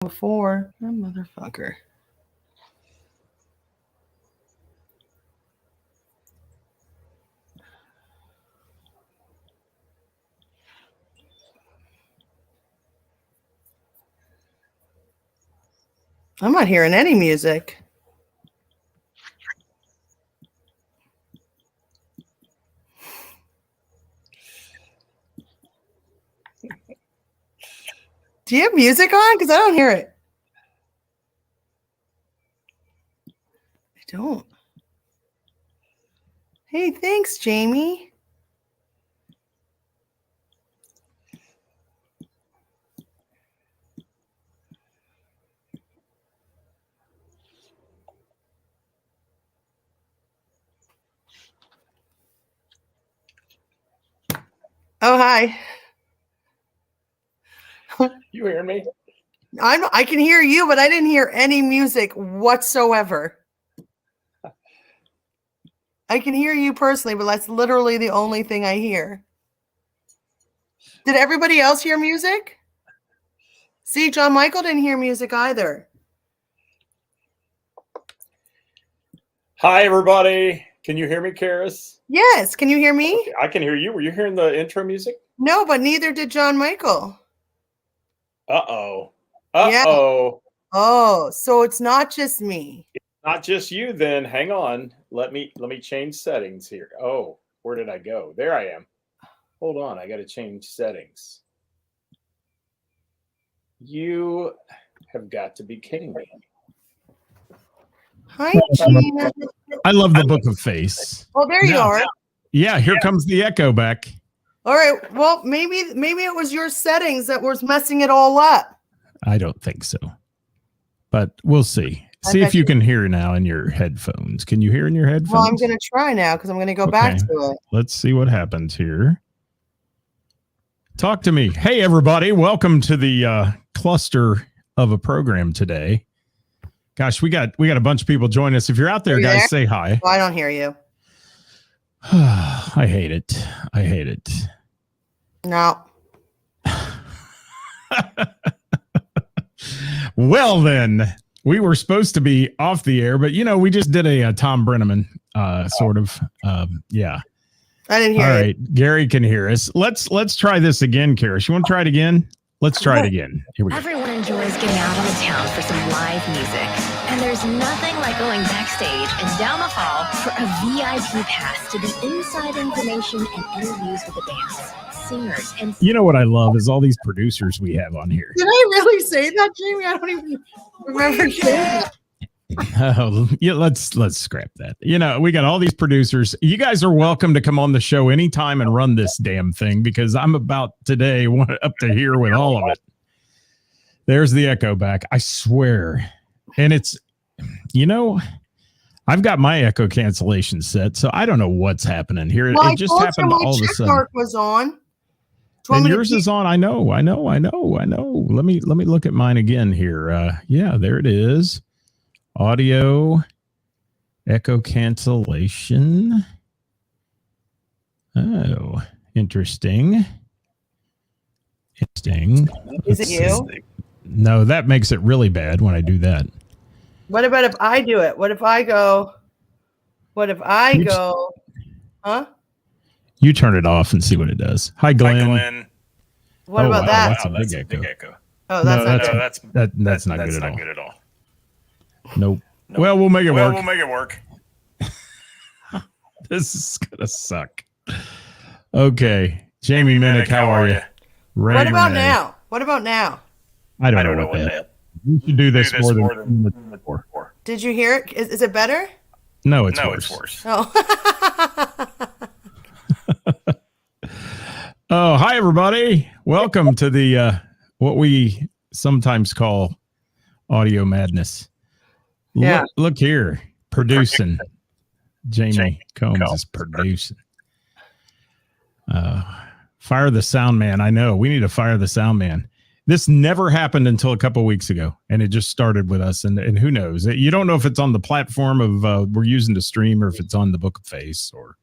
Before. Oh, motherfucker. I'm not hearing any music. Do you have music on? Because I don't hear it. I don't. Hey, thanks, Jamie. Oh, hi. You hear me? I can hear you, but I didn't hear any music whatsoever. I can hear you personally, but that's literally the only thing I hear. Did everybody else hear music? See, John Michael didn't hear music either. Hi, everybody. Can you hear me, Ceris? Yes. Can you hear me? Okay, I can hear you. Were you hearing the intro music? No, but neither did John Michael. Uh-oh. Yeah. Uh-oh. Oh, so it's not just me. It's not just you then. Hang on. Let me change settings here. Oh, where did I go? There I am. Hold on. I got to change settings. You have got to be kidding me. Hi, Gina. I love the Book of Face. Oh, there you are. Yeah, here comes the echo back. All right. Well, maybe it was your settings that was messing it all up. I don't think so. But we'll see. See if you can hear now in your headphones. Can you hear in your headphones? Well, I'm going to try now because I'm going to go back to it. Let's see what happens here. Talk to me. Hey, everybody. Welcome to the cluster of a program today. Gosh, we got a bunch of people join us. If you're out there, guys, say hi. Well, I don't hear you. I hate it. I hate it. No. Well, then, we were supposed to be off the air, but, we just did a Tom Brenneman sort of. Yeah. I didn't hear All it. right. Gary can hear us. Let's try this again, Karis. You want to try it again? Let's try it again. Here we go. Everyone enjoys getting out on the town for some live music. And there's nothing like going backstage and down the hall for a VIP pass to the inside information and interviews with the bands, singers, and... You know what I love is all these producers we have on here. Did I really say that, Jamie? I don't even remember saying that. Oh, yeah, let's scrap that. We got all these producers. You guys are welcome to come on the show anytime and run this damn thing because I'm about today up to here with all of it. There's the echo back. I swear. And it's, I've got my echo cancellation set, so I don't know what's happening here. Well, it just happened all of a sudden. Mark was on. And yours is on. I know. Let me look at mine again here. Yeah, there it is. Audio echo cancellation. Oh, interesting. Is it you? No, that makes it really bad when I do that. What about if I do it? What if I go? Huh? You turn it off and see what it does. Hi, Glenn. What about that? That's a big echo. Oh, that's that's not good at all. Nope. Well, we'll make it work. This is gonna suck. Okay, Jamie Minnick, how are you? What about now? I don't know what that. We should do this more than before. Did you hear it? Is it better? No, it's worse. Oh. Oh, hi everybody. Welcome to the what we sometimes call audio madness. Yeah. Look here. Producing. Jamie Combs is producing. Fire the sound man. I know. We need to fire the sound man. This never happened until a couple of weeks ago, and it just started with us. And who knows? You don't know if it's on the platform of we're using to stream or if it's on the Book of Face or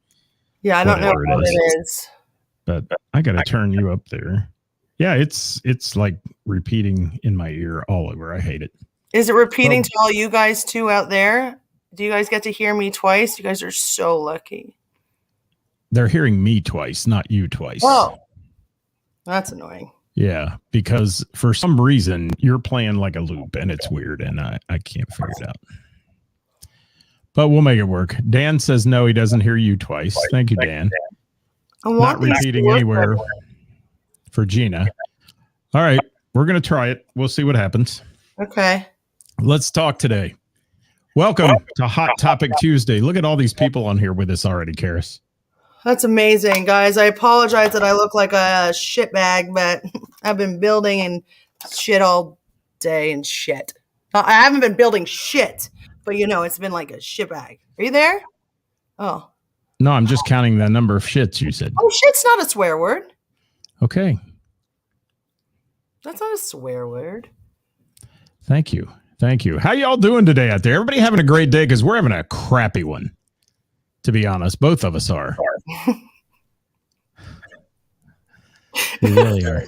yeah, I don't know what it is. But I got to turn you up there. Yeah, it's like repeating in my ear all over. I hate it. Is it repeating to all you guys too out there? Do you guys get to hear me twice? You guys are so lucky. They're hearing me twice, not you twice. Oh, that's annoying. Yeah, because for some reason you're playing like a loop and it's weird and I can't figure it out. But we'll make it work. Dan says no, he doesn't hear you twice. Thank you, Dan. Not repeating anywhere for Gina. All right, we're going to try it. We'll see what happens. Okay. Let's talk today. Welcome to Hot Topic Tuesday. Look at all these people on here with us already, Ceris. That's amazing, guys. I apologize that I look like a shitbag, but I've been building and shit all day and shit. I haven't been building shit, but it's been like a shitbag. Are you there? Oh. No, I'm just counting the number of shits you said. Oh, shit's not a swear word. Okay. That's not a swear word. Thank you. Thank you. How y'all doing today out there? Everybody having a great day? Because we're having a crappy one, to be honest. Both of us are. We really are.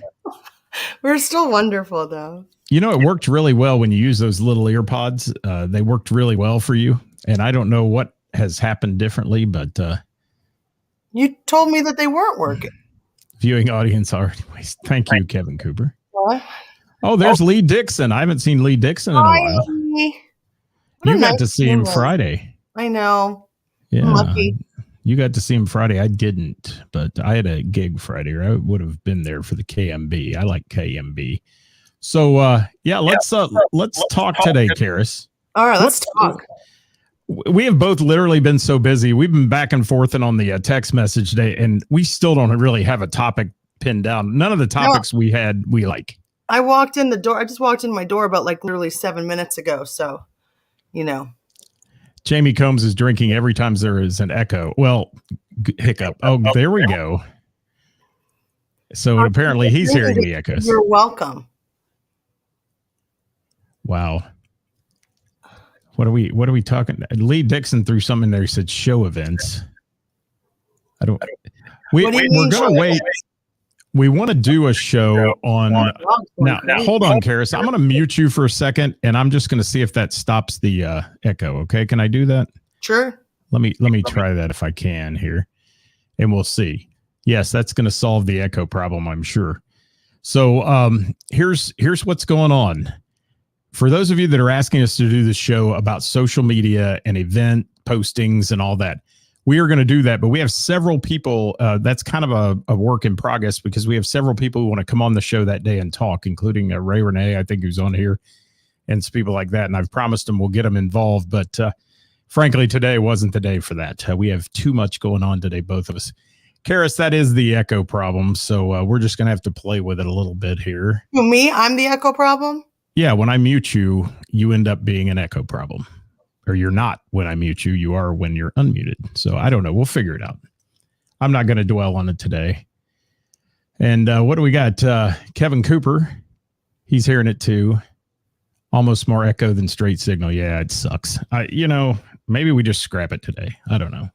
We're still wonderful, though. It worked really well when you use those little ear pods. They worked really well for you. And I don't know what has happened differently, but you told me that they weren't working. Viewing audience already. Thank you, Kevin Cooper. What? Oh, there's Lee Dixon. I haven't seen Lee Dixon in a while. You got to see him Friday. I know. Yeah. I'm lucky. You got to see him Friday. I didn't, but I had a gig Friday, or I would have been there for the KMB. I like KMB. So, let's talk today, Ceris. All right, let's talk. We have both literally been so busy. We've been back and forth and on the text message day, and we still don't really have a topic pinned down. None of the topics we had, we like. I walked in the door. I just walked in my door about literally 7 minutes ago. So, Jamie Combs is drinking every time there is an echo. Well, hiccup. Oh, there we go. So apparently he's hearing the echoes. You're welcome. Wow. What are we talking? Lee Dixon threw something in there. He said show events. We're going to wait. We want to do a show on now. Hold on, Ceris. I'm going to mute you for a second, and I'm just going to see if that stops the echo. Okay, can I do that? Sure. Let me try that if I can here, and we'll see. Yes, that's going to solve the echo problem, I'm sure. So here's what's going on. For those of you that are asking us to do the show about social media and event postings and all that, we are going to do that, but we have several people. That's kind of a work in progress because we have several people who want to come on the show that day and talk, including Ray Renee, I think, who's on here, and some people like that. And I've promised them we'll get them involved. But frankly, today wasn't the day for that. We have too much going on today, both of us. Ceris, that is the echo problem. So we're just going to have to play with it a little bit here. Me? I'm the echo problem? Yeah, when I mute you, you end up being an echo problem. Or you're not when I mute you. You are when you're unmuted. So I don't know. We'll figure it out. I'm not going to dwell on it today. And what do we got? Kevin Cooper. He's hearing it too. Almost more echo than straight signal. Yeah, it sucks. Maybe we just scrap it today. I don't know.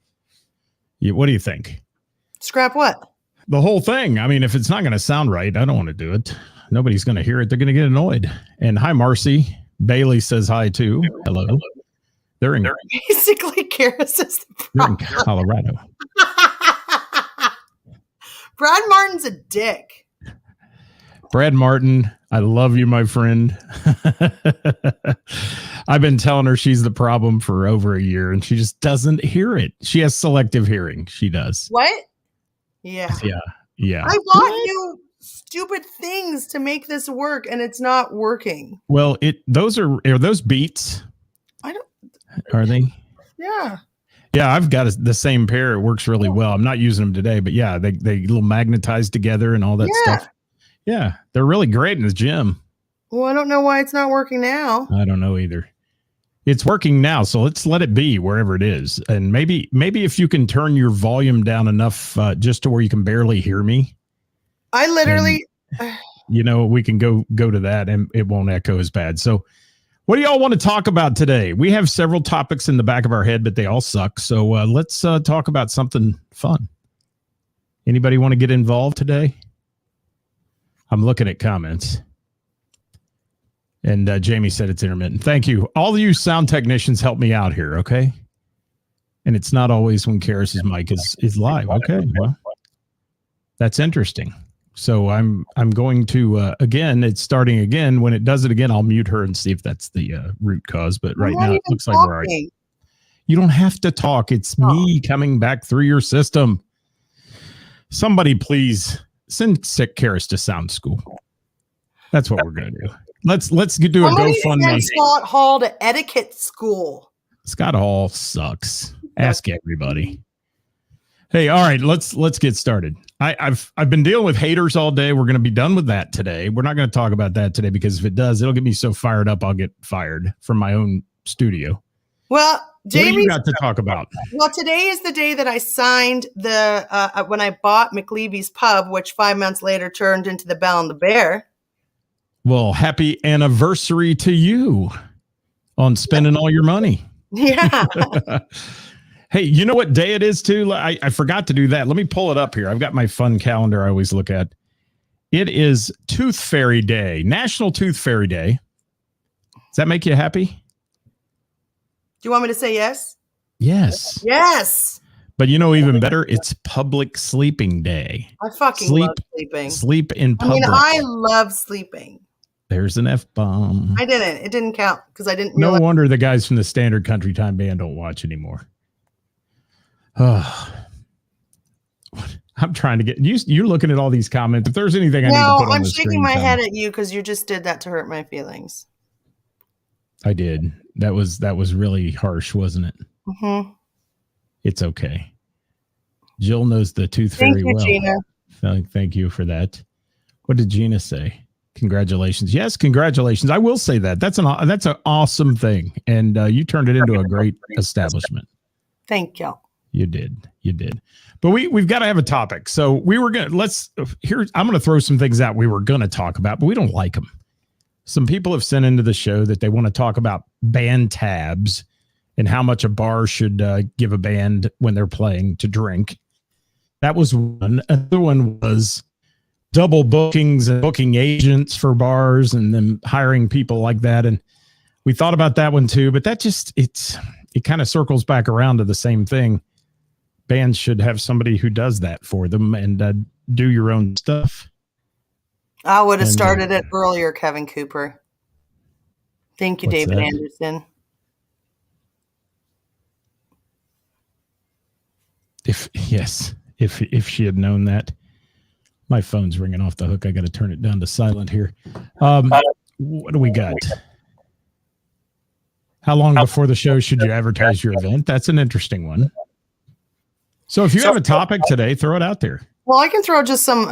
What do you think? Scrap what? The whole thing. I mean, if it's not going to sound right, I don't want to do it. Nobody's going to hear it. They're going to get annoyed. And hi, Marcy. Bailey says hi too. Hello. They're basically Ceris is the problem. They're in Colorado. Brad Martin's a dick. Brad Martin, I love you, my friend. I've been telling her she's the problem for over a year, and she just doesn't hear it. She has selective hearing. She does. What? Yeah. I bought you stupid things to make this work, and it's not working. Well, those are those Beats? Are they? Yeah. Yeah, I've got the same pair. It works really well. I'm not using them today, but yeah, they little magnetized together and all that stuff. Yeah, they're really great in the gym. Well, I don't know why it's not working now. I don't know either. It's working now, so let's let it be wherever it is. And maybe if you can turn your volume down enough just to where you can barely hear me. I literally... we can go to that and it won't echo as bad. So what do y'all want to talk about today? We have several topics in the back of our head, but they all suck. So let's talk about something fun. Anybody want to get involved today? I'm looking at comments. And Jamie said it's intermittent. Thank you. All of you sound technicians help me out here, okay? And it's not always when Ceris's mic is live. Okay, well, that's interesting. So I'm going to, again, it's starting again. When it does it again, I'll mute her and see if that's the root cause. But right now, it looks like we're all right. You don't have to talk. It's me coming back through your system. Somebody please send Ceris to sound school. That's what we're going to do. Let's do a GoFundMe. Scott Hall to etiquette school. Scott Hall sucks. Ask everybody. Hey, all right, let's get started. I've been dealing with haters all day. We're going to be done with that today. We're not going to talk about that today because if it does, it'll get me so fired up I'll get fired from my own studio. Well, Jamie, what do you got to talk about? Well, today is the day that I signed the when I bought McLeavy's Pub, which 5 months later turned into the Bell and the Bear. Well, happy anniversary to you on spending all your money. Yeah. Hey, you know what day it is too? I forgot to do that. Let me pull it up here. I've got my fun calendar I always look at. It is Tooth Fairy Day, National Tooth Fairy Day. Does that make you happy? Do you want me to say yes? Yes. Yes. But you know, even better, it's Public Sleeping Day. I fucking love sleeping. Sleep in public. I love sleeping. There's an F-bomb. I didn't. It didn't count because I didn't. No wonder the guys from the Standard Country Time Band don't watch anymore. Oh, I'm trying to get you're looking at all these comments. If there's anything I need to put on the screen. I'm shaking my head at you because you just did that to hurt my feelings. I did. That was really harsh, wasn't it? Mm-hmm. It's okay. Jill knows the tooth fairy well. Gina. Thank you for that. What did Gina say? Congratulations. Yes, congratulations. I will say that. That's an awesome thing. And you turned it into a great establishment. Thank you. You did. But we've got to have a topic. So I'm going to throw some things out we were going to talk about, but we don't like them. Some people have sent into the show that they want to talk about band tabs and how much a bar should give a band when they're playing to drink. That was one. Another one was double bookings and booking agents for bars and then hiring people like that. And we thought about that one too, but that just, it kind of circles back around to the same thing. Bands should have somebody who does that for them and do your own stuff. I would have started it earlier, Kevin Cooper. Thank you, David Anderson. If she had known that. My phone's ringing off the hook. I got to turn it down to silent here. What do we got? How long before the show should you advertise your event? That's an interesting one. So if you have a topic today, throw it out there. Well, I can throw just some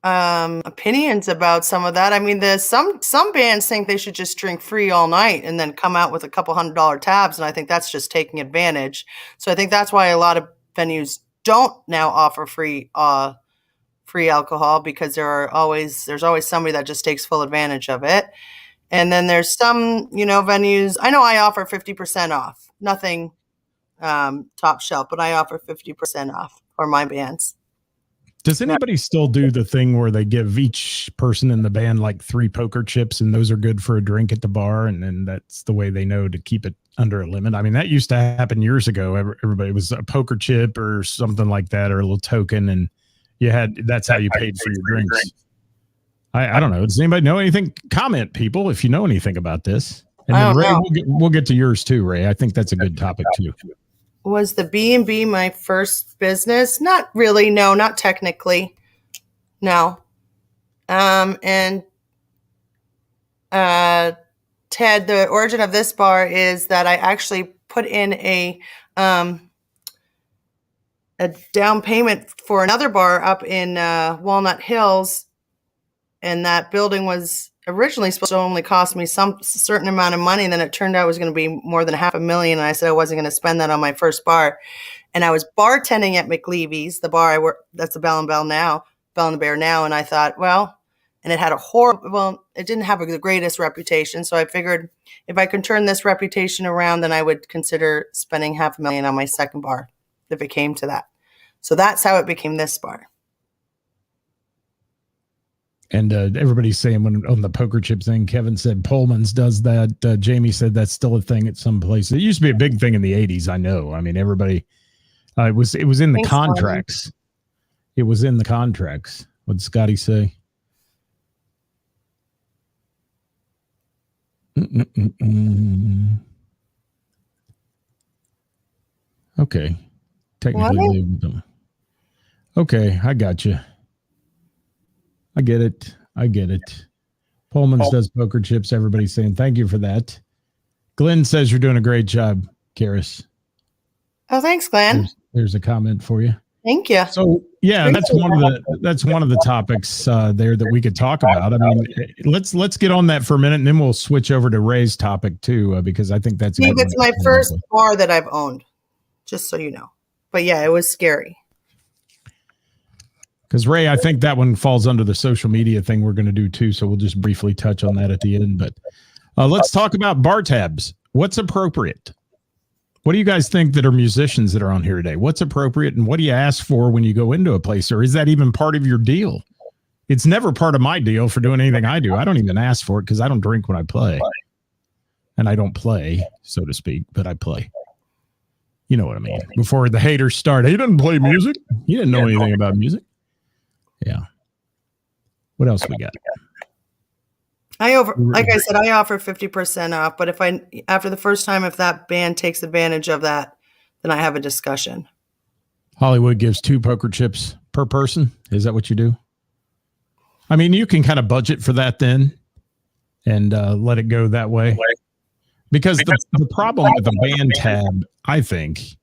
opinions about some of that. I mean, some bands think they should just drink free all night and then come out with a couple $100 tabs, and I think that's just taking advantage. So I think that's why a lot of venues don't now offer free alcohol, because there's always somebody that just takes full advantage of it. And then there's some, venues. I know I offer 50% off. Nothing top shelf, but I offer 50% off for my bands. Does anybody still do the thing where they give each person in the band like 3 poker chips and those are good for a drink at the bar, and then that's the way they know to keep it under a limit? I mean, that used to happen years ago. Everybody was a poker chip or something like that, or a little token, and that's how you paid for your drinks. I don't know. Does anybody know anything? Comment, people, if you know anything about this. And then Ray, we'll get to yours too, Ray. I think that's a good topic too. Was the B&B my first business? Not really. No, not technically. No. And Ted, the origin of this bar is that I actually put in a down payment for another bar up in Walnut Hills, and that building was originally supposed to only cost me some certain amount of money, and then it turned out it was going to be more than $500,000, and I said I wasn't going to spend that on my first bar. And I was bartending at McLeavy's, the bar I work, that's the Bell and the Bear now, and I thought, and it had it didn't have the greatest reputation, so I figured if I could turn this reputation around, then I would consider spending $500,000 on my second bar if it came to that. So that's how it became this bar. And everybody's saying when on the poker chip thing, Kevin said Pullman's does that. Jamie said that's still a thing at some places. It used to be a big thing in the 80s. I know. I mean, everybody, it was in the contracts. It was in the contracts. What'd Scotty say? Okay. Technically leave them. Okay, I got you. I get it. Pullman's does poker chips. Everybody's saying thank you for that. Glenn says you're doing a great job, Ceris. Oh, thanks, Glenn. There's a comment for you. Thank you. So yeah, that's one of the topics there that we could talk about. I mean, let's get on that for a minute, and then we'll switch over to Ray's topic too, because I think that's. It's my first bar that I've owned, just so you know. But yeah, it was scary. Because Ray, I think that one falls under the social media thing we're going to do too. So we'll just briefly touch on that at the end. But let's talk about bar tabs. What's appropriate? What do you guys think that are musicians that are on here today? What's appropriate, and what do you ask for when you go into a place, or is that even part of your deal? It's never part of my deal for doing anything I do. I don't even ask for it because I don't drink when I play, and I don't play, so to speak, but I play. You know what I mean? Before the haters start, he doesn't play music. He didn't know anything about music. Yeah. What else we got? Like I said, I offer 50% off, but after the first time, if that band takes advantage of that, then I have a discussion. Hollywood gives 2 poker chips per person. Is that what you do? I mean, you can kind of budget for that then and let it go that way. Because the problem with the band tab, I think,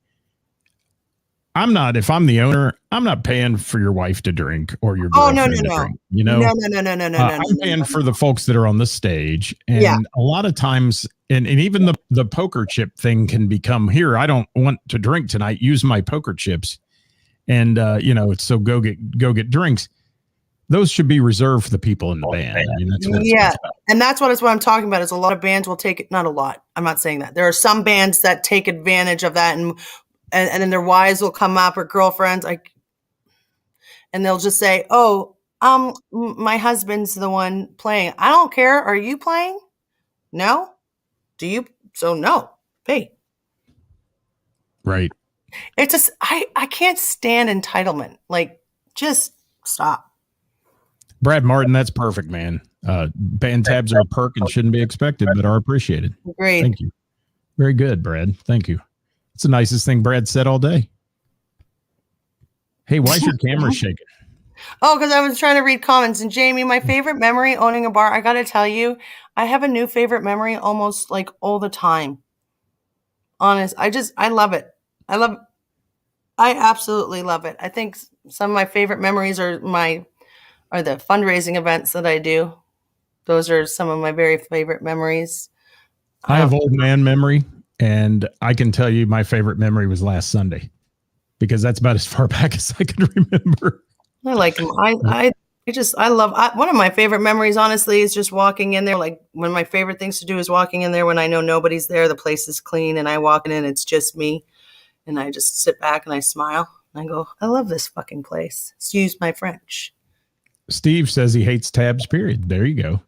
if I'm the owner, I'm not paying for your wife to drink or your girlfriend to drink. You know, no. I'm paying for the folks that are on the stage, and a lot of times, and even the poker chip thing can become here. I don't want to drink tonight. Use my poker chips, and so go get drinks. Those should be reserved for the people in the band. I mean, that's what I'm talking about. Is a lot of bands will take it. Not a lot. I'm not saying that. There are some bands that take advantage of that, and then their wives will come up or girlfriends, and they'll just say, "Oh, my husband's the one playing. I don't care. Are you playing? No? Do you? So no, pay." Right. It's just I can't stand entitlement. Like, just stop. Brad Martin, that's perfect, man. Band tabs are a perk and shouldn't be expected, but are appreciated. Great. Thank you. Very good, Brad. Thank you. It's the nicest thing Brad said all day. Hey, why's your camera shaking? Oh, because I was trying to read comments. And Jamie, my favorite memory owning a bar, I got to tell you, I have a new favorite memory almost like all the time. Honest. I love it. I absolutely love it. I think some of my favorite memories are the fundraising events that I do. Those are some of my very favorite memories. I have old man memory, and I can tell you my favorite memory was last Sunday because that's about as far back as I can remember. I like them. I love one of my favorite memories, honestly, is just walking in there. Like, one of my favorite things to do is walking in there when I know nobody's there. The place is clean, and I walk in and it's just me. And I just sit back and I smile. And I go, I love this fucking place. Excuse my French. Steve says he hates tabs, period. There you go.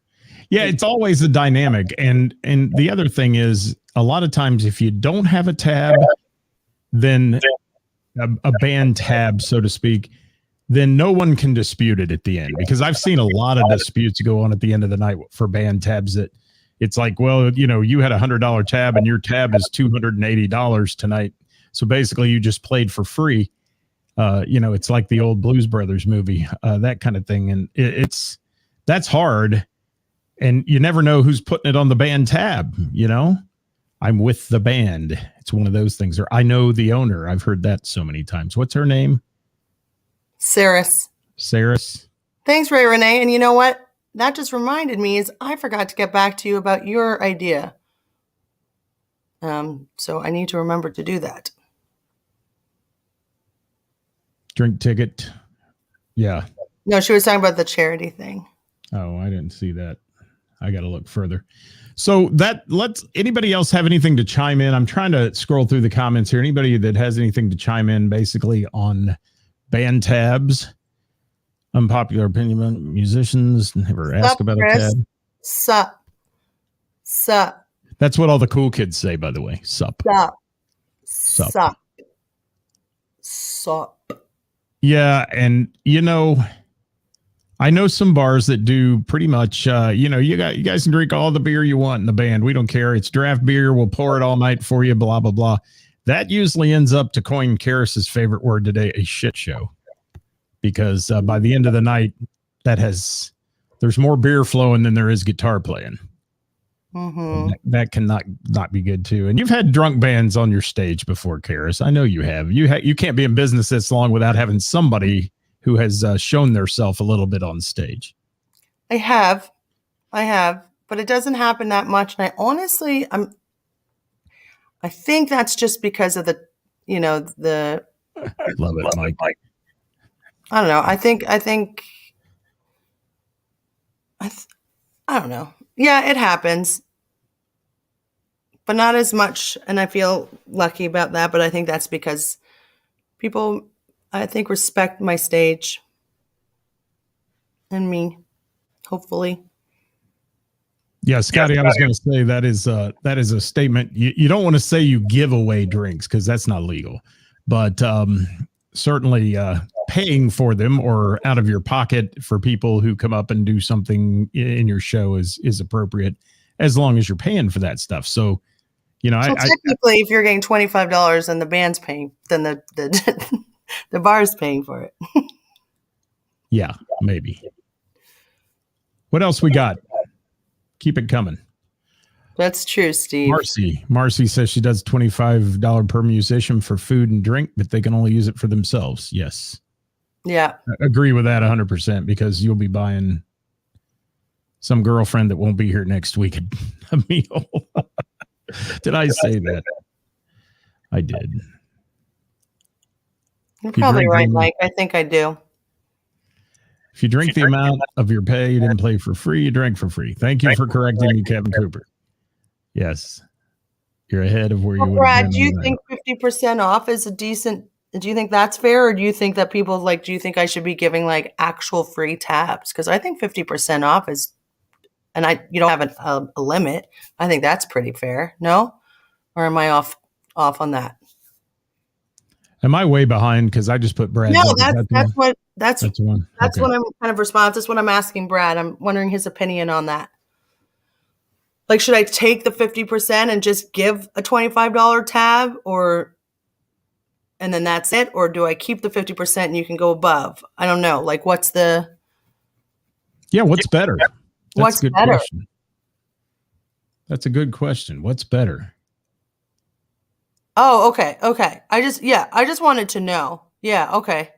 Yeah, it's always a dynamic. And the other thing is, a lot of times if you don't have a tab, then a band tab, so to speak, then no one can dispute it at the end. Because I've seen a lot of disputes go on at the end of the night for band tabs that it's like, well, you had $100 tab and your tab is $280 tonight. So basically you just played for free. It's like the old Blues Brothers movie, that kind of thing. And that's hard. And you never know who's putting it on the band tab. I'm with the band. It's one of those things. Or I know the owner. I've heard that so many times. What's her name? Ceris. Thanks, Ray Renee. And you know what? That just reminded me is I forgot to get back to you about your idea. So I need to remember to do that. Drink ticket. Yeah. No, she was talking about the charity thing. Oh, I didn't see that. I got to look further. So anybody else have anything to chime in? I'm trying to scroll through the comments here. Anybody that has anything to chime in basically on band tabs Unpopular opinion about musicians. Never ask Sup, about Chris? a tab. Sup. That's what all the cool kids say, by the way. Sup. Sup. Yeah, and I know some bars that do pretty much. You guys can drink all the beer you want in the band. We don't care. It's draft beer. We'll pour it all night for you. Blah blah blah. That usually ends up, to coin Ceris's favorite word today, a shit show, because by the end of the night, there's more beer flowing than there is guitar playing. Mm-hmm. That cannot not be good too. And you've had drunk bands on your stage before, Ceris. I know you have. You can't be in business this long without having somebody who has shown theirself a little bit on stage. I have, but it doesn't happen that much. And I think that's just because of the. Love it, Mike. I don't know. I don't know. Yeah, it happens, but not as much. And I feel lucky about that. But I think that's because people, I think, respect my stage and me, hopefully. Yeah, Scotty, I was going to say that is a statement. You don't want to say you give away drinks because that's not legal, but certainly paying for them or out of your pocket for people who come up and do something in your show is appropriate, as long as you're paying for that stuff. So, technically, if you're getting $25 and the band's paying, then the the bar's paying for it. Yeah, maybe. What else we got? Keep it coming. That's true, Steve. Marcy says she does $25 per musician for food and drink, but they can only use it for themselves. Yes. Yeah. I agree with that 100%, because you'll be buying some girlfriend that won't be here next week a meal. Did I say that? I did. You're probably right, Mike. I think I do. If you drink the amount of your pay, you didn't play for free, you drank for free. Thank you for correcting me, Kevin Cooper. Yes. You're ahead of where you would Brad, have been. do you think 50% off is a decent, do you think that's fair? Or do you think that people do you think I should be giving actual free tabs? Because I think 50% off is, and you don't have a limit. I think that's pretty fair. No? Or am I off on that? Am I way behind? Because I just put Brad. No, that's what I'm kind of responsive. That's what I'm asking Brad. I'm wondering his opinion on that. Should I take the 50% and just give a $25 tab, and then that's it? Or do I keep the 50% and you can go above? I don't know. What's the... Yeah, what's better? What's better? Question. That's a good question. What's better? Oh, okay. I just wanted to know. Yeah, okay.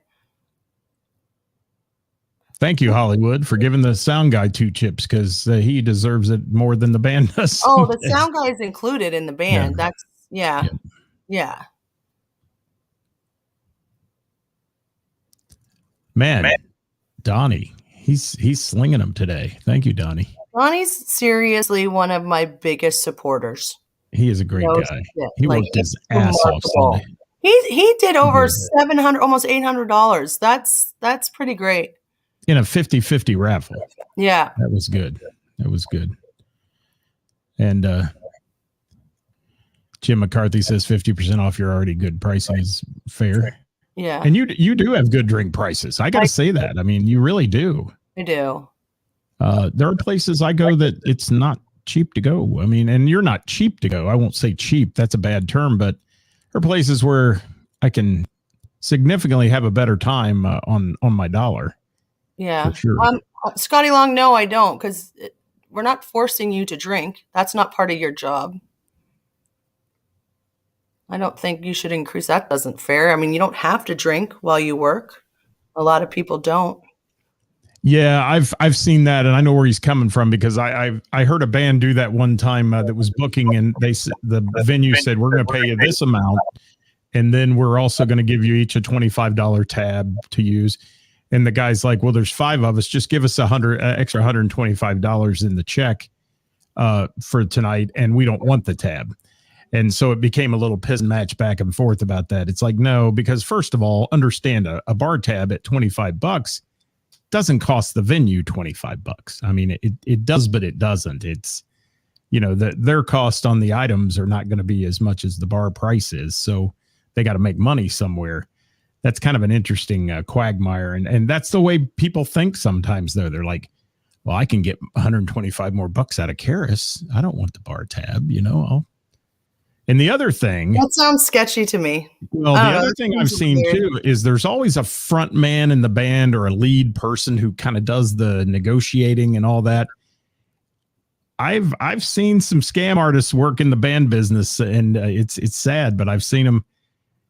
Thank you, Hollywood, for giving the sound guy 2 chips, because he deserves it more than the band does. Oh, the sound guy is included in the band. Yeah. That's, yeah. Man, Donnie, he's slinging them today. Thank you, Donnie. Donnie's seriously one of my biggest supporters. He is a great guy. He worked his ass off Sunday. He did over $700, almost $800. That's pretty great. In a 50-50 raffle. Yeah. That was good. And Jim McCarthy says 50% off your already good pricing is fair. Yeah. And you do have good drink prices. I got to say that. I mean, you really do. I do. There are places I go that it's not cheap to go. I mean, and you're not cheap to go. I won't say cheap. That's a bad term, but there are places where I can significantly have a better time on my dollar. Yeah. For sure. Scotty Long, no, I don't, because we're not forcing you to drink. That's not part of your job. I don't think you should increase. That doesn't fair. I mean, you don't have to drink while you work. A lot of people don't. Yeah, I've seen that, and I know where he's coming from, because I heard a band do that one time that was booking, and the venue said, we're going to pay you this amount, and then we're also going to give you each a $25 tab to use. And the guy's like, well, there's 5 of us. Just give us extra $125 in the check for tonight, and we don't want the tab. And so it became a little piss and match back and forth about that. It's like, no, because first of all, understand a bar tab at $25 doesn't cost the venue $25. I mean, it does, but it doesn't. It's, you know, their cost on the items are not going to be as much as the bar price is. So they got to make money somewhere. That's kind of an interesting quagmire. And that's the way people think sometimes, though. They're like, well, I can get 125 more bucks out of Ceris. I don't want the bar tab, you know. And the other thing, that sounds sketchy to me. well, the other thing I've seen too is there's always a front man in the band or a lead person who kind of does the negotiating and all that. I've seen some scam artists work in the band business, and it's sad, but I've seen them.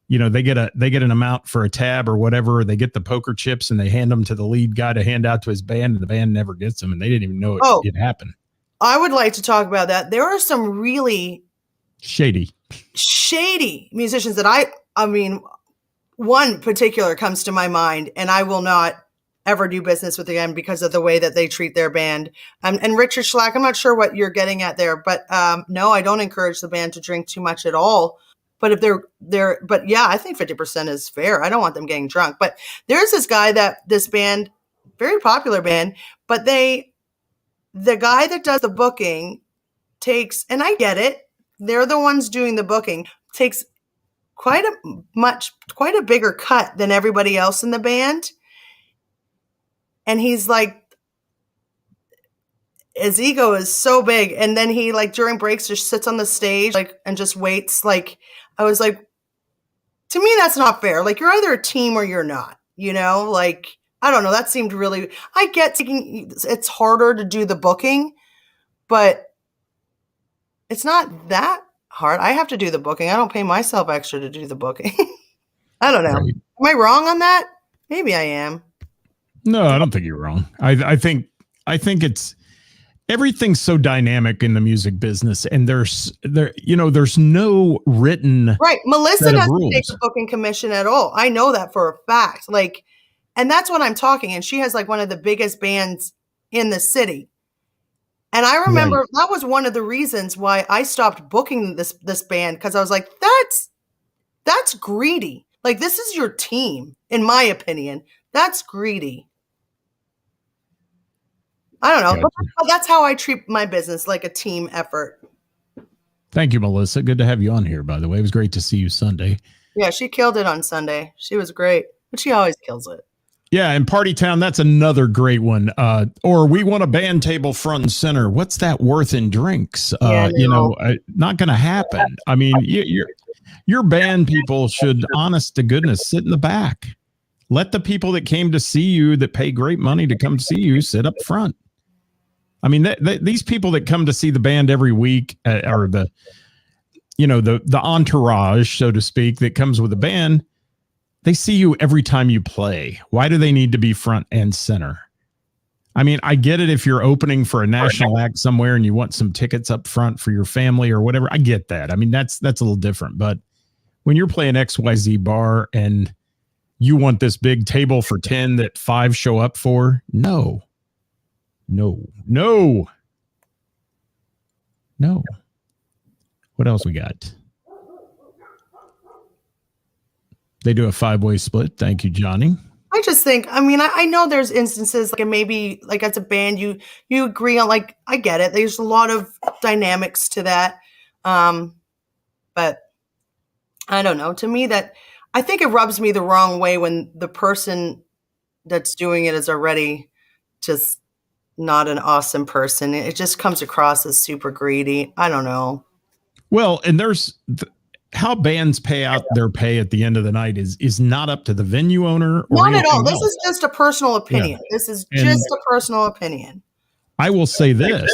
You know, they get an amount for a tab or whatever. Or they get the poker chips and they hand them to the lead guy to hand out to his band, and the band never gets them, and they didn't even know it happened. I would like to talk about that. There are some really shady musicians that I mean, one particular comes to my mind, and I will not ever do business with again because of the way that they treat their band. And Richard Schlack, I'm not sure what you're getting at there, but no, I don't encourage the band to drink too much at all. But if but yeah, I think 50% is fair. I don't want them getting drunk. But there's this guy this band, very popular band, but the guy that does the booking takes, and I get it, they're the ones doing the booking, takes quite a bigger cut than everybody else in the band. And he's like, his ego is so big. And then he, like, during breaks just sits on the stage, like, and just waits. Like, I was like, to me, that's not fair. Like, you're either a team or you're not, you know, like, I don't know. That seemed really, I get it's harder to do the booking, but it's not that hard. I have to do the booking. I don't pay myself extra to do the booking. I don't know. Right. Am I wrong on that? Maybe I am. No, I don't think you're wrong. I think it's, everything's so dynamic in the music business, and there's no written right. Melissa set of doesn't rules. take the booking commission at all. I know that for a fact. Like, and that's what I'm talking. And she has like one of the biggest bands in the city. And I remember that was one of the reasons why I stopped booking this band, because I was like, that's greedy. Like, this is your team, in my opinion. That's greedy. I don't know. Gotcha. But that's how I treat my business, like a team effort. Thank you, Melissa. Good to have you on here, by the way. It was great to see you Sunday. Yeah, she killed it on Sunday. She was great, but she always kills it. Yeah, and Party Town, that's another great one. Or we want a band table front and center. What's that worth in drinks? Not going to happen. I mean, your band people should, honest to goodness, sit in the back. Let the people that came to see you, that pay great money to come see you, sit up front. I mean, these people that come to see the band every week, or the entourage, so to speak, that comes with the band, they see you every time you play. Why do they need to be front and center? I mean, I get it if you're opening for a national act somewhere and you want some tickets up front for your family or whatever. I get that. I mean, that's a little different. But when you're playing XYZ bar and you want this big table for 10 that 5 show up for, no. What else we got? They do a 5-way split. Thank you, Johnny. I just think, I mean, I know there's instances like, maybe like as a band, you agree on, like, I get it. There's a lot of dynamics to that. But I don't know. To me, I think it rubs me the wrong way when the person that's doing it is already just not an awesome person. It just comes across as super greedy. I don't know. Well, and there's how bands pay out their pay at the end of the night is not up to the venue owner. Or not at all. This else. is just a personal opinion. Yeah. This is just a personal opinion. I will say this.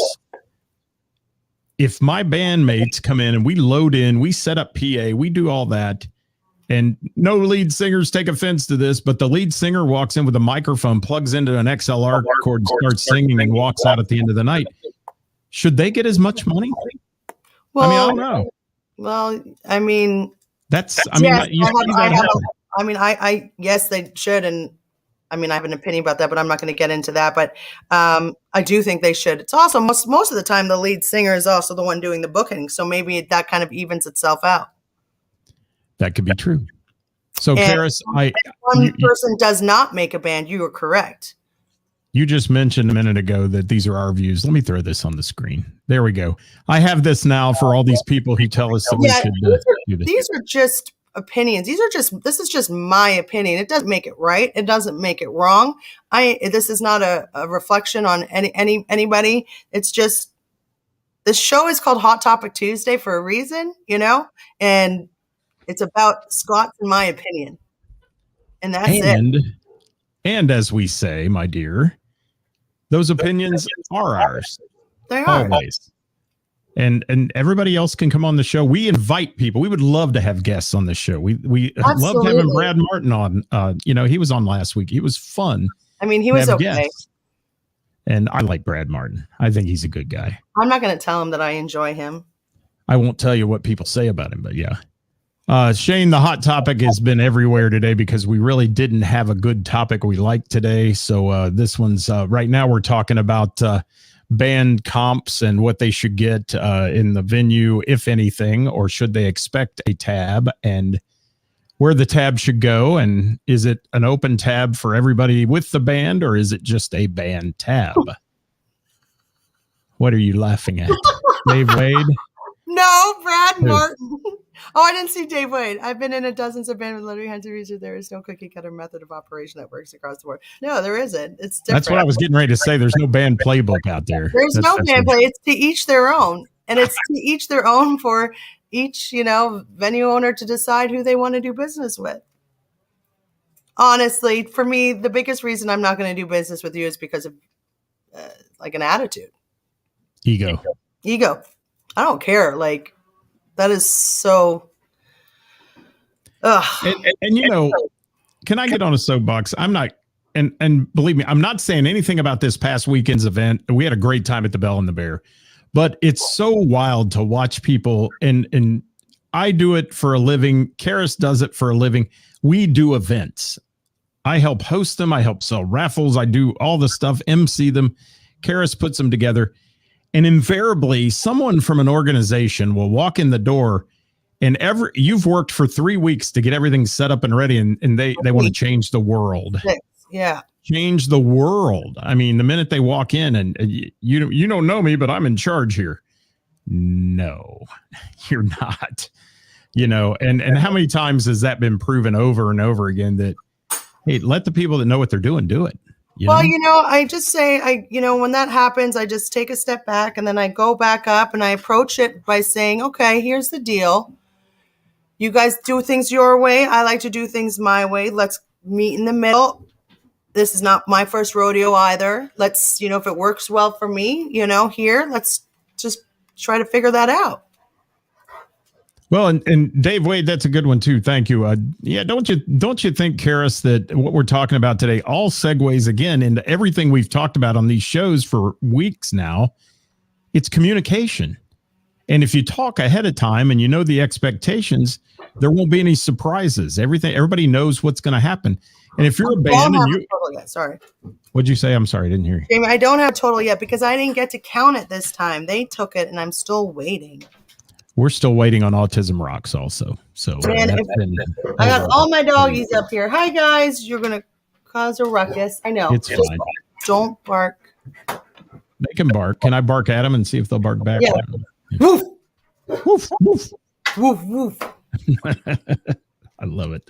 If my bandmates come in and we load in, we set up PA, we do all that, and no lead singers take offense to this, but the lead singer walks in with a microphone, plugs into an XLR cord, starts singing, and walks out at the end of the night. Should they get as much money? Well, I mean, I don't know. Well, I mean, yes, yes, they should. And I mean, I have an opinion about that, but I'm not going to get into that. But I do think they should. It's also most of the time, the lead singer is also the one doing the booking. So maybe that kind of evens itself out. That could be true. So, Ceris, one person does not make a band. You are correct. You just mentioned a minute ago that these are our views. Let me throw this on the screen. There we go. I have this now for all these people who tell us that we should do this. These are just opinions. This is just my opinion. It doesn't make it right. It doesn't make it wrong. This is not a reflection on anybody. It's just, this show is called Hot Topic Tuesday for a reason, and it's about Scott's and my opinion. And that's it. And as we say, my dear, those opinions are ours. They are. Always. And everybody else can come on the show. We invite people. We would love to have guests on the show. We loved having Brad Martin on. He was on last week. It was fun. I mean, he was okay. Guests. And I like Brad Martin. I think he's a good guy. I'm not going to tell him that I enjoy him. I won't tell you what people say about him, but yeah. Shane, the hot topic has been everywhere today because we really didn't have a good topic we liked today. So this one's right now we're talking about band comps and what they should get in the venue, if anything, or should they expect a tab, and where the tab should go. And is it an open tab for everybody with the band, or is it just a band tab? What are you laughing at? Dave Wade? No, Brad Martin. Oh, I didn't see Dave Wade. I've been in a dozens of bands with Larry Hunter research. There is no cookie cutter method of operation that works across the board. No, there isn't. It's different. That's what I was getting ready to say. There's no band playbook out there. There's no band play. It's to each their own. And it's to each their own for each, venue owner to decide who they want to do business with. Honestly, for me, the biggest reason I'm not going to do business with you is because of an attitude. Ego. I don't care. That is so. And can I get on a soapbox? I'm not, and believe me, I'm not saying anything about this past weekend's event. We had a great time at the Bell and the Bear, but it's so wild to watch people. And I do it for a living. Ceris does it for a living. We do events. I help host them. I help sell raffles. I do all the stuff, MC them. Ceris puts them together. And invariably, someone from an organization will walk in the door, and you've worked for 3 weeks to get everything set up and ready, and they want to change the world. Yeah. Change the world. I mean, the minute they walk in and you don't know me, but I'm in charge here. No, you're not. And how many times has that been proven over and over again that, hey, let the people that know what they're doing do it. I just say, when that happens, I just take a step back and then I go back up and I approach it by saying, okay, here's the deal. You guys do things your way. I like to do things my way. Let's meet in the middle. This is not my first rodeo either. Let's, if it works well for me, here, let's just try to figure that out. Well, and Dave Wade, that's a good one too. Thank you. Don't you think, Ceris, that what we're talking about today all segues again into everything we've talked about on these shows for weeks now? It's communication. And if you talk ahead of time and you know the expectations, there won't be any surprises. Everybody knows what's going to happen. And if you're a band and you, sorry, what'd you say? I'm sorry, I didn't hear you. Jamie, I don't have a total yet because I didn't get to count it this time. They took it, and I'm still waiting. We're still waiting on Autism Rocks also. So I got all my doggies up here. Hi, guys. You're going to cause a ruckus. I know. It's fine. Don't bark. They can bark. Can I bark at them and see if they'll bark back? Yeah. Woof. Woof, woof. Woof, woof. I love it.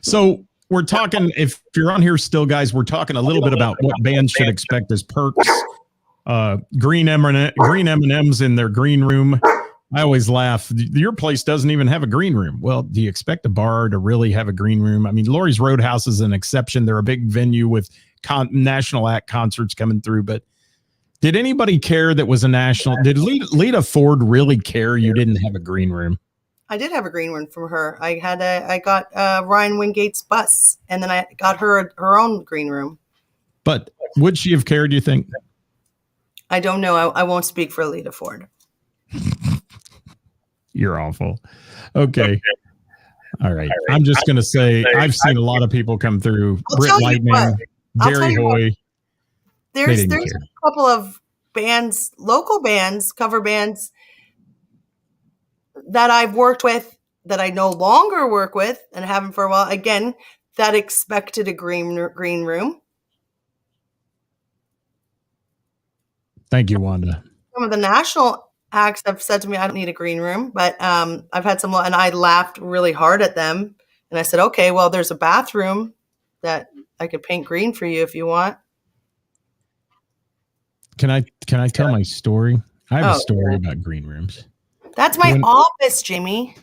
So we're talking, if you're on here still, guys, we're talking a little bit about what bands should expect as perks. Green M&Ms in their green room. I always laugh. Your place doesn't even have a green room. Well, do you expect a bar to really have a green room? I mean, Laurie's Roadhouse is an exception. They're a big venue with national act concerts coming through. But did anybody care that was a national? Did Lita Ford really care you didn't have a green room? I did have a green room from her. I got Ryan Wingate's bus, and then I got her own green room. But would she have cared, do you think? I don't know. I won't speak for Lita Ford. You're awful. Okay. All right. I'm just going to say I've seen a lot of people come through. Britt Lightning, Gary Hoy. There's a couple of bands, local bands, cover bands that I've worked with that I no longer work with and haven't for a while. Again, that expected a green room. Thank you, Wanda. Some of the national acts have said to me, I don't need a green room, but I've had some, and I laughed really hard at them. And I said, okay, well, there's a bathroom that I could paint green for you if you want. Can I tell my story? I have a story about green rooms. That's my office, Jimmy.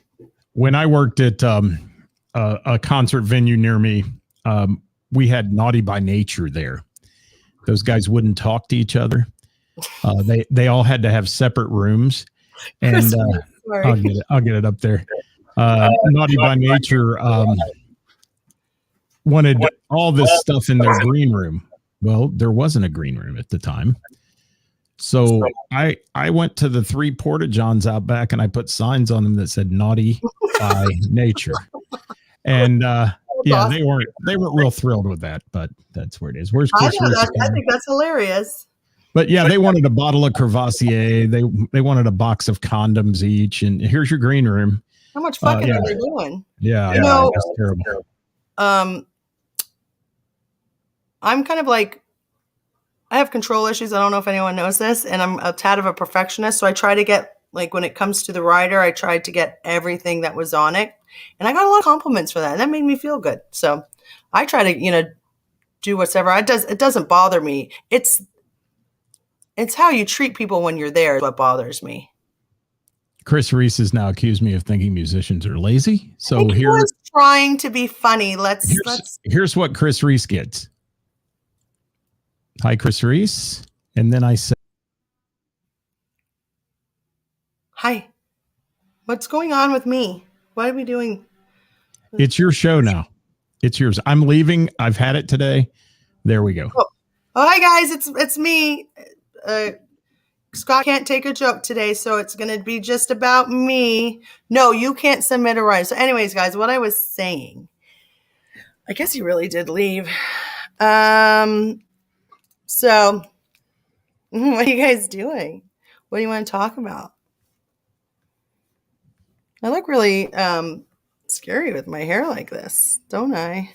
When I worked at a concert venue near me, we had Naughty by Nature there. Those guys wouldn't talk to each other. They all had to have separate rooms. And I'll get it up there. Naughty by Nature wanted all this stuff in their green room. Well, there wasn't a green room at the time. So I went to the 3 porta-johns out back and I put signs on them that said Naughty by Nature. And yeah, they weren't real thrilled with that, but that's where it is. Where's Chris? I think that's hilarious. But yeah, they wanted a bottle of Crevassier. They wanted a box of condoms each, and here's your green room. How much fucking are they doing? Yeah, you know, that's terrible. I'm kind of like, I have control issues. I don't know if anyone knows this, and I'm a tad of a perfectionist. So I try to get, like, when it comes to the rider, I tried to get everything that was on it, and I got a lot of compliments for that, and that made me feel good. So I try to, do whatever. It doesn't bother me. It's how you treat people when you're there is what bothers me. Chris Reese has now accused me of thinking musicians are lazy. So he was trying to be funny. Here's what Chris Reese gets. Hi, Chris Reese. And then I say, hi. What's going on with me? What are we doing? It's your show now. It's yours. I'm leaving. I've had it today. There we go. Oh, hi guys. It's me. Scott can't take a joke today, so it's going to be just about me. No, you can't submit a rider. So anyways, guys, what I was saying, I guess he really did leave. So what are you guys doing? What do you want to talk about? I look really scary with my hair like this, don't I?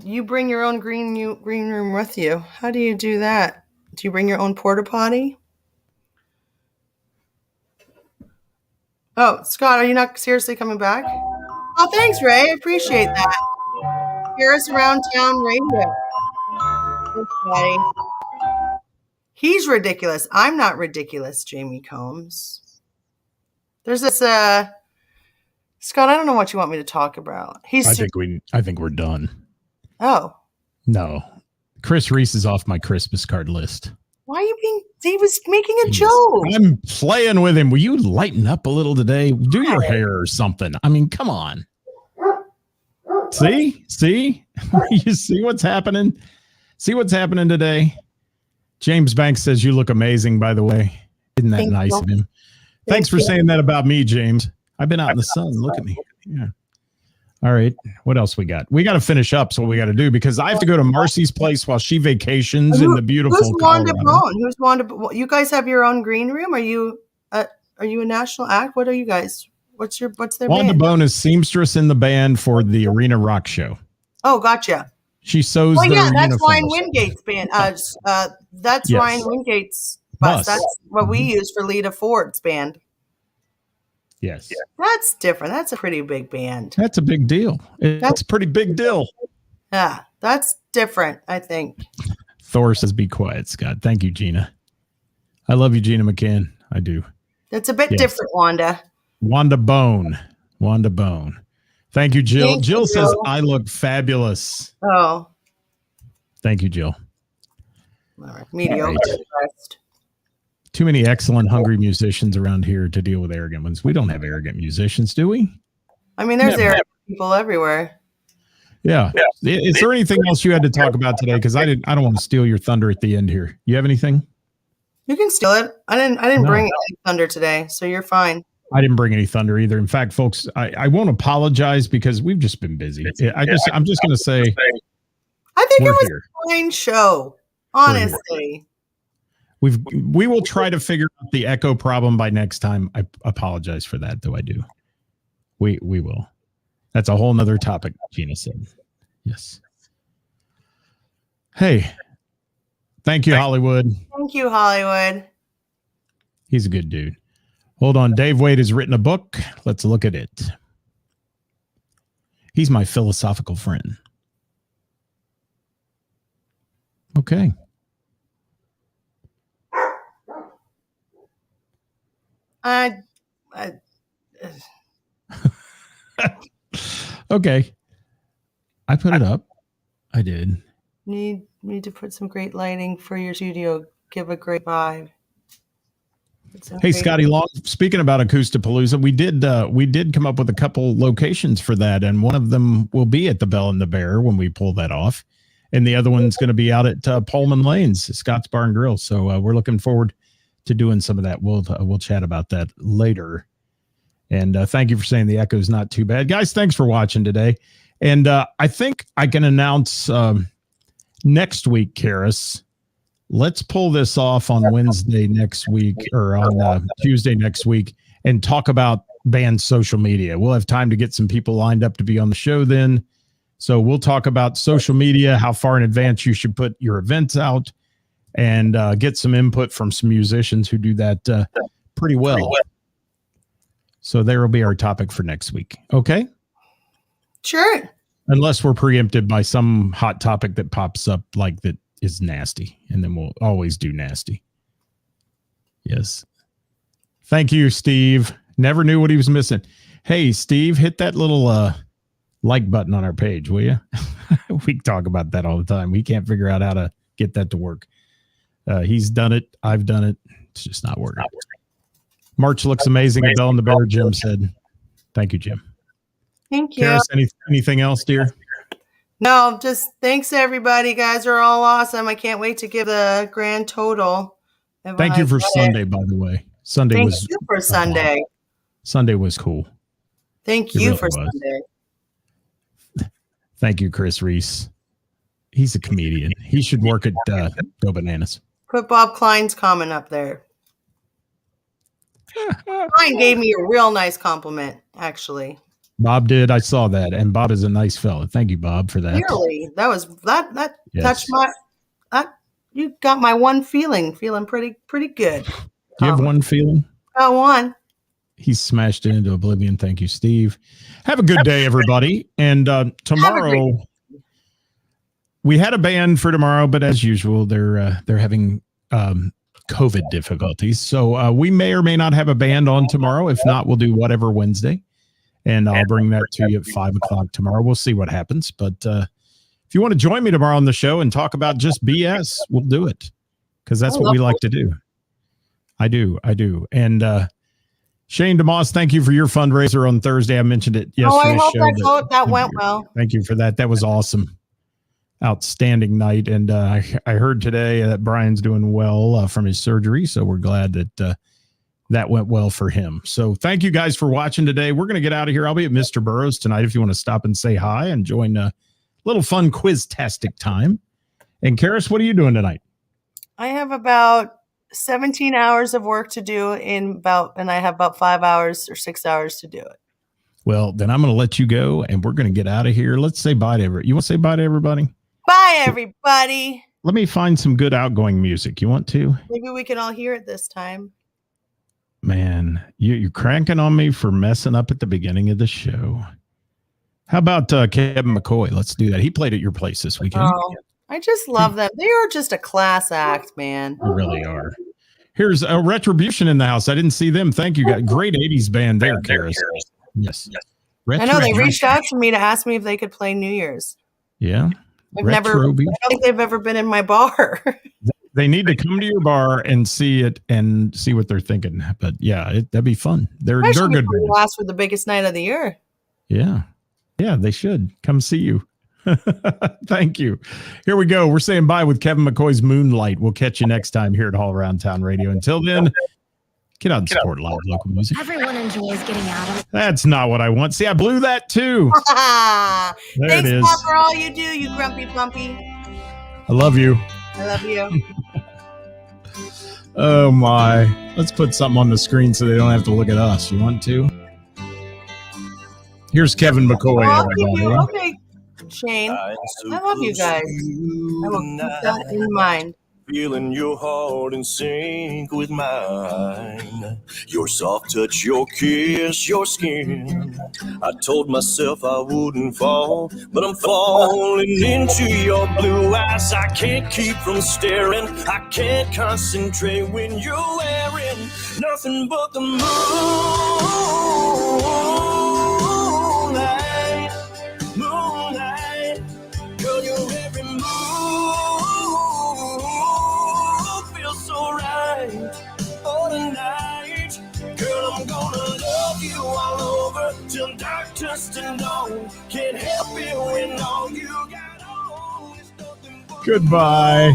You bring your own green room with you. How do you do that? Do you bring your own porta potty? Oh, Scott, are you not seriously coming back? Oh, thanks, Ray. I appreciate that. Ceris Around Town Radio. Thanks, buddy. He's ridiculous. I'm not ridiculous, Jamie Combs. There's this Scott, I don't know what you want me to talk about. I think we're done. Oh. No. Chris Reese is off my Christmas card list. Why are you being, he was making a joke. I'm playing with him. Will you lighten up a little today? Do your hair or something. I mean, come on. See? You see what's happening? See what's happening today? James Banks says you look amazing, by the way. Isn't that nice of him? Thanks for saying that about me, James. I've been out in the sun. Look at me. Yeah. All right. What else we got? We got to finish up. So we got to do, because I have to go to Marcy's place while she vacations in the beautiful Who's Wanda Colorado. Bone? Who's Wanda? You guys have your own green room? Are you a national act? What are you guys? What's their Wanda band? Bone is seamstress in the band for the Arena Rock Show. Oh, gotcha. She sews their that's uniforms. Ryan Wingate's band. That's Yes. Ryan Wingate's bus. That's what we use for Lita Ford's band. Yes. That's different. That's a pretty big band. That's a big deal. That's a pretty big deal. Yeah, that's different, I think. Thor says, be quiet, Scott. Thank you, Gina. I love you, Gina McCann. I do. That's a bit different, Wanda. Wanda Bone. Thank you, Jill. Thank Jill you, says, Jill. I look fabulous. Oh. Thank you, Jill. All right. Mediocre. Best. Too many excellent, hungry musicians around here to deal with arrogant ones. We don't have arrogant musicians, do we? I mean, there's arrogant people everywhere. Yeah. Is there anything else you had to talk about today? Because I don't want to steal your thunder at the end here. You have anything? You can steal it. I didn't bring any thunder today, so you're fine. I didn't bring any thunder either. In fact, folks, I won't apologize because we've just been busy. I'm just going to say, I think it was here. a fine show. Honestly. We will try to figure out the echo problem by next time. I apologize for that, though. I do. We will. That's a whole nother topic, Gina said. Yes. Hey, Thank you, Hollywood. Thank you, Hollywood. He's a good dude. Hold on. Dave Wade has written a book. Let's look at it. He's my philosophical friend. Okay. Okay. I put it up. I did. Need to put some great lighting for your studio. Give a great vibe. Hey, Scotty Long, speaking about Acoustapalooza, we did come up with a couple locations for that, and one of them will be at the Bell and the Bear when we pull that off, and the other one's going to be out at Pullman Lanes, Scott's Bar and Grill. So we're looking forward to doing some of that. We'll chat about that later. And thank you for saying the echo's not too bad, guys. Thanks for watching today. And I think I can announce next week, Ceris. Let's pull this off on Wednesday next week or on Tuesday next week and talk about band social media. We'll have time to get some people lined up to be on the show then. So we'll talk about social media, how far in advance you should put your events out, and get some input from some musicians who do that pretty well. So there will be our topic for next week. Okay? Sure. Unless we're preempted by some hot topic that pops up like that is nasty, and then we'll always do nasty. Yes. Thank you, Steve. Never knew what he was missing. Hey, Steve, hit that little like button on our page, will you? We talk about that all the time. We can't figure out how to get that to work. He's done it. I've done it. It's just not working. March looks amazing at Bell and the Bear, Jim said. Thank you, Jim. Thank you. Karis, anything else, dear? No, just thanks everybody. You guys are all awesome. I can't wait to give the grand total. Thank you for Sunday, by the way. Sunday Thank was you for Sunday. Sunday was cool. Thank you for Sunday. Thank you, Chris Reese. He's a comedian. He should work at Go Bananas. Put Bob Klein's comment up there. Klein gave me a real nice compliment, actually. Bob did. I saw that, and Bob is a nice fella. Thank you, Bob, for that. Really, that Yes. touched my. You got my one feeling pretty good. Do you have one feeling? Got one. He smashed it into oblivion. Thank you, Steve. Have a good day, everybody. And tomorrow, we had a band for tomorrow, but as usual, they're having COVID difficulties. So we may or may not have a band on tomorrow. If not, we'll do whatever Wednesday. And I'll bring that to you at 5:00 tomorrow. We'll see what happens. But if you want to join me tomorrow on the show and talk about just BS, we'll do it. Because that's what we like to do. I do. And Shane DeMoss, thank you for your fundraiser on Thursday. I mentioned it yesterday's show. That went well. Thank you for that. That was awesome. Outstanding night. And I heard today that Brian's doing well from his surgery. So we're glad that that went well for him. So thank you guys for watching today. We're going to get out of here. I'll be at Mr. Burroughs tonight if you want to stop and say hi and join a little fun quiz-tastic time. And Karis, what are you doing tonight? I have about 17 hours of work to do and I have about 5 hours or 6 hours to do it. Well, then I'm going to let you go and we're going to get out of here. Let's say bye to everybody. You want to say bye to everybody? Bye, everybody. Let me find some good outgoing music. You want to? Maybe we can all hear it this time. Man, you're cranking on me for messing up at the beginning of the show. How about Kevin McCoy? Let's do that. He played at your place this weekend. Oh, I just love them. They are just a class act, man. They really are. Here's a Retribution in the house. I didn't see them. Thank you. Got great 80s band there, Karis. Yes. I know they reached out to me to ask me if they could play New Year's. Yeah. I don't think they've ever been in my bar. They need to come to your bar and see it and see what they're thinking. But yeah, that'd be fun. They're good. Last for the biggest night of the year. Yeah. Yeah, they should come see you. Thank you. Here we go. We're saying bye with Kevin McCoy's Moonlight. We'll catch you next time here at All Around Town Radio. Until then, get out and support live local music. Everyone enjoys getting out of it. That's not what I want. See, I blew that too. There Thanks, it is. Bob, for all you do, you grumpy pumpy. I love you. I love you. Oh my. Let's put something on the screen so they don't have to look at us. You want to? Here's Kevin McCoy. Okay, Shane. I love you guys. I will keep that in mind. feeling your heart in sync with mine. Your soft touch, your kiss, your skin. I told myself I wouldn't fall, but I'm falling into your blue eyes. I can't keep from staring. I can't concentrate when you're wearing nothing but the moonlight. Moonlight, girl, your every move feels so right. Oh, tonight, girl, I'm gonna love you all over till dark turns to dawn. Can't help it when all you got on is nothing but Goodbye.